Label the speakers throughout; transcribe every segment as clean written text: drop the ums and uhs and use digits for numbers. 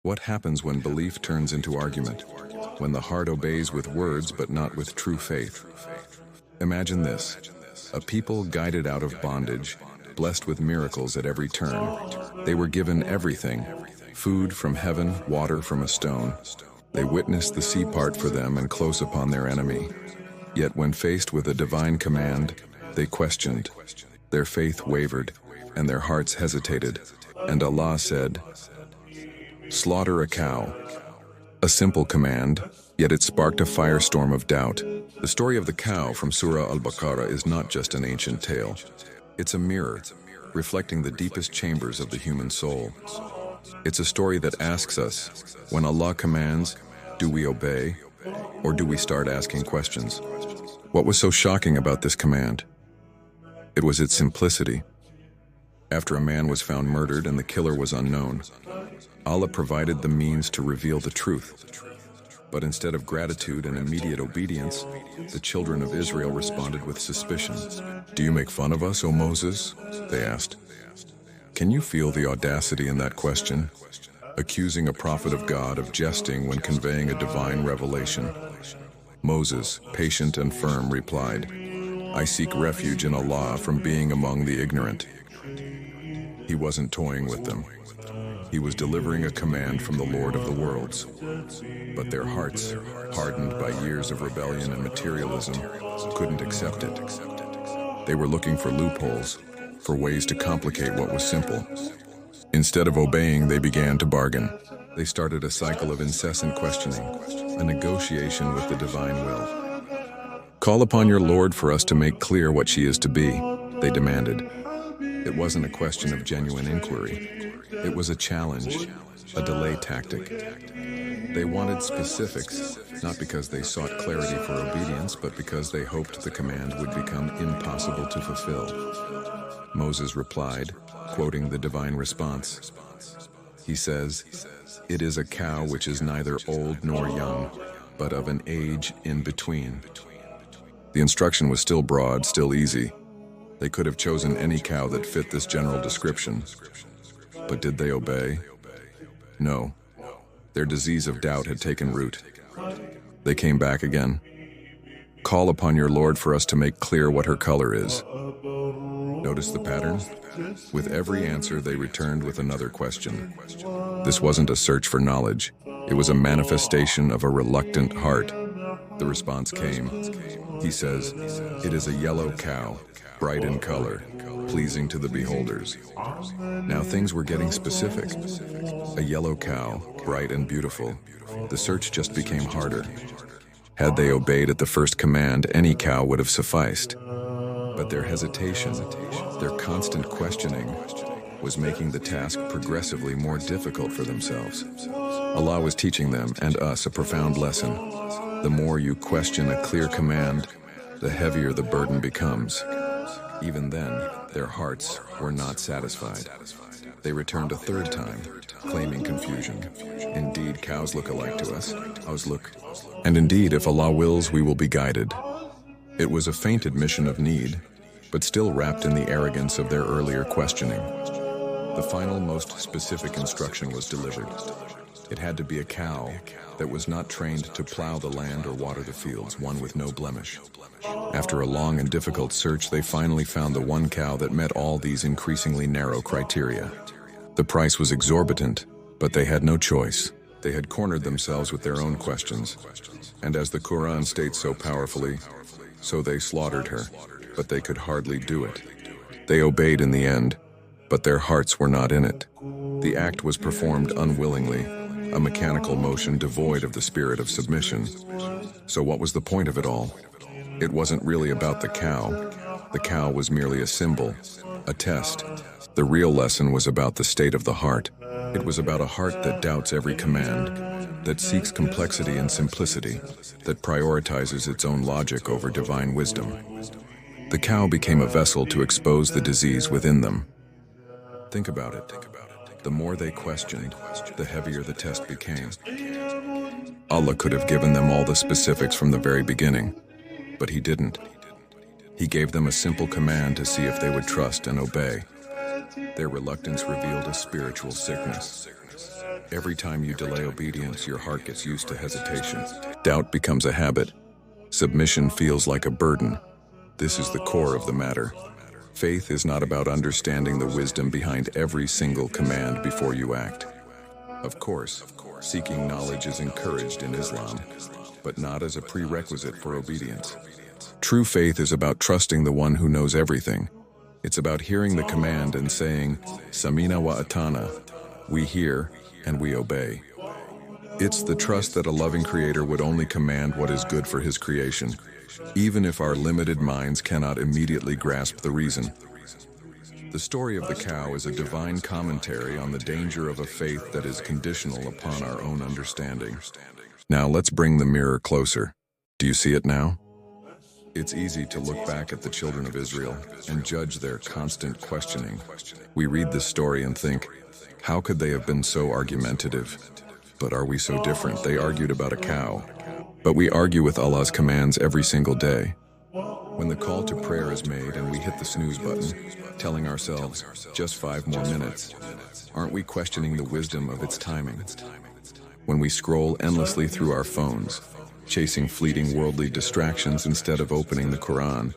Speaker 1: What happens when belief turns into argument? When the heart obeys with words but not with true faith? Imagine this: a people guided out of bondage, blessed with miracles at every turn. They were given everything: food from heaven, water from a stone. They witnessed the sea part for them and close upon their enemy. Yet when faced with a divine command, they questioned. Their faith wavered, and their hearts hesitated. And Allah said, "Slaughter a cow." A simple command, yet it sparked a firestorm of doubt. The story of the cow from Surah Al-Baqarah is not just an ancient tale. It's a mirror, reflecting the deepest chambers of the human soul. It's a story that asks us, when Allah commands, do we obey, or do we start asking questions? What was so shocking about this command? It was its simplicity. After a man was found murdered and the killer was unknown, Allah provided the means to reveal the truth. But instead of gratitude and immediate obedience, the children of Israel responded with suspicion. "Do you make fun of us, O Moses?" they asked. Can you feel the audacity in that question? Accusing a prophet of God of jesting when conveying a divine revelation. Moses, patient and firm, replied, "I seek refuge in Allah from being among the ignorant." He wasn't toying with them. He was delivering a command from the Lord of the worlds. But their hearts, hardened by years of rebellion and materialism, couldn't accept it. They were looking for loopholes, for ways to complicate what was simple. Instead of obeying, they began to bargain. They started a cycle of incessant questioning, a negotiation with the divine will. "Call upon your Lord for us to make clear what she is to be," they demanded. It wasn't a question of genuine inquiry. It was a challenge, a delay tactic. They wanted specifics, not because they sought clarity for obedience, but because they hoped the command would become impossible to fulfill. Moses replied, quoting the divine response. He says, "It is a cow which is neither old nor young, but of an age in between." The instruction was still broad, still easy. They could have chosen any cow that fit this general description. But did they obey? No. Their disease of doubt had taken root. They came back again. "Call upon your Lord for us to make clear what her color is." Notice the pattern? With every answer, they returned with another question. This wasn't a search for knowledge. It was a manifestation of a reluctant heart. The response came. He says, "It is a yellow cow, bright in color, pleasing to the beholders." Now things were getting specific. A yellow cow, bright and beautiful. The search just became harder. Had they obeyed at the first command, any cow would have sufficed. But their hesitation, their constant questioning, was making the task progressively more difficult for themselves. Allah was teaching them and us a profound lesson. The more you question a clear command, the heavier the burden becomes. Even then, their hearts were not satisfied. They returned a third time, claiming confusion. "Indeed, cows look alike to us. Cows look. And indeed, if Allah wills, we will be guided." It was a faint admission of need, but still wrapped in the arrogance of their earlier questioning. The final, most specific instruction was delivered. It had to be a cow that was not trained to plow the land or water the fields, one with no blemish. After a long and difficult search, they finally found the one cow that met all these increasingly narrow criteria. The price was exorbitant, but they had no choice. They had cornered themselves with their own questions. And as the Qur'an states so powerfully, so they slaughtered her, but they could hardly do it. They obeyed in the end, but their hearts were not in it. The act was performed unwillingly, a mechanical motion devoid of the spirit of submission. So what was the point of it all? It wasn't really about the cow. The cow was merely a symbol, a test. The real lesson was about the state of the heart. It was about a heart that doubts every command, that seeks complexity and simplicity, that prioritizes its own logic over divine wisdom. The cow became a vessel to expose the disease within them. Think about it. The more they questioned, the heavier the test became. Allah could have given them all the specifics from the very beginning, but He didn't. He gave them a simple command to see if they would trust and obey. Their reluctance revealed a spiritual sickness. Every time you delay obedience, your heart gets used to hesitation. Doubt becomes a habit. Submission feels like a burden. This is the core of the matter. Faith is not about understanding the wisdom behind every single command before you act. Of course, seeking knowledge is encouraged in Islam, but not as a prerequisite for obedience. True faith is about trusting the one who knows everything. It's about hearing the command and saying, Samina wa atana, we hear and we obey. It's the trust that a loving creator would only command what is good for his creation, even if our limited minds cannot immediately grasp the reason. The story of the cow is a divine commentary on the danger of a faith that is conditional upon our own understanding. Now let's bring the mirror closer. Do you see it now? It's easy to look back at the children of Israel and judge their constant questioning. We read this story and think, how could they have been so argumentative? But are we so different? They argued about a cow. But we argue with Allah's commands every single day. When the call to prayer is made and we hit the snooze button, telling ourselves, just 5 more minutes, aren't we questioning the wisdom of its timing? When we scroll endlessly through our phones, chasing fleeting worldly distractions instead of opening the Qur'an,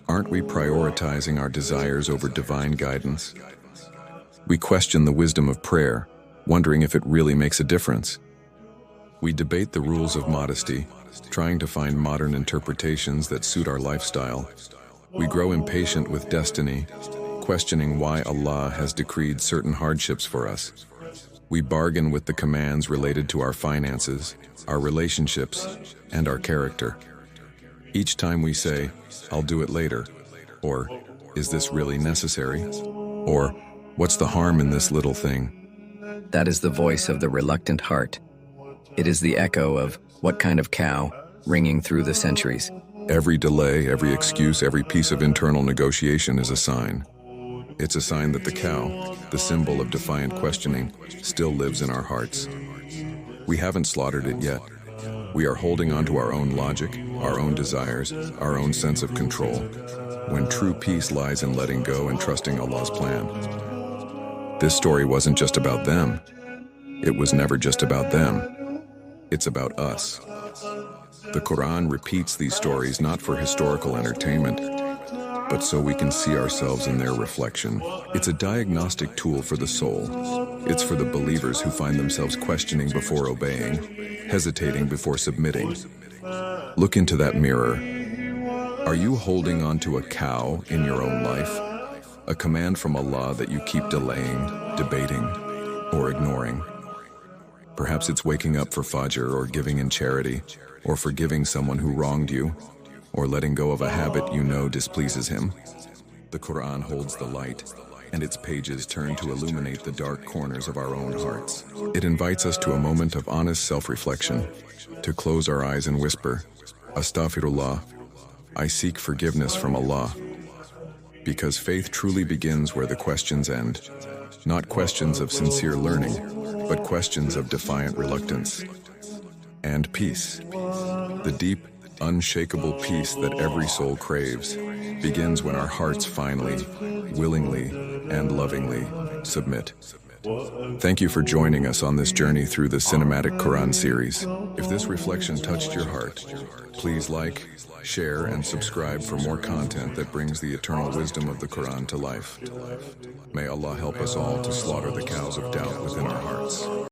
Speaker 1: aren't we prioritizing our desires over divine guidance? We question the wisdom of prayer, wondering if it really makes a difference. We debate the rules of modesty, trying to find modern interpretations that suit our lifestyle. We grow impatient with destiny, questioning why Allah has decreed certain hardships for us. We bargain with the commands related to our finances, our relationships, and our character. Each time we say, I'll do it later, or, is this really necessary? Or, what's the harm in this little thing?
Speaker 2: That is the voice of the reluctant heart. It is the echo of what kind of cow ringing through the centuries.
Speaker 1: Every delay, every excuse, every piece of internal negotiation is a sign. It's a sign that the cow, the symbol of defiant questioning, still lives in our hearts. We haven't slaughtered it yet. We are holding on to our own logic, our own desires, our own sense of control, when true peace lies in letting go and trusting Allah's plan. This story wasn't just about them. It was never just about them. It's about us. The Qur'an repeats these stories not for historical entertainment, but so we can see ourselves in their reflection. It's a diagnostic tool for the soul. It's for the believers who find themselves questioning before obeying, hesitating before submitting. Look into that mirror. Are you holding on to a cow in your own life? A command from Allah that you keep delaying, debating, or ignoring? Perhaps it's waking up for Fajr, or giving in charity, or forgiving someone who wronged you, or letting go of a habit you know displeases Him. The Qur'an holds the light, and its pages turn to illuminate the dark corners of our own hearts. It invites us to a moment of honest self-reflection, to close our eyes and whisper, Astaghfirullah, I seek forgiveness from Allah. Because faith truly begins where the questions end, not questions of sincere learning, but questions of defiant reluctance. And peace, the deep, unshakable peace that every soul craves, begins when our hearts finally, willingly, and lovingly submit. Thank you for joining us on this journey through the Cinematic Qur'an series. If this reflection touched your heart, please like, share, and subscribe for more content that brings the eternal wisdom of the Qur'an to life. May Allah help us all to slaughter the cows of doubt within our hearts.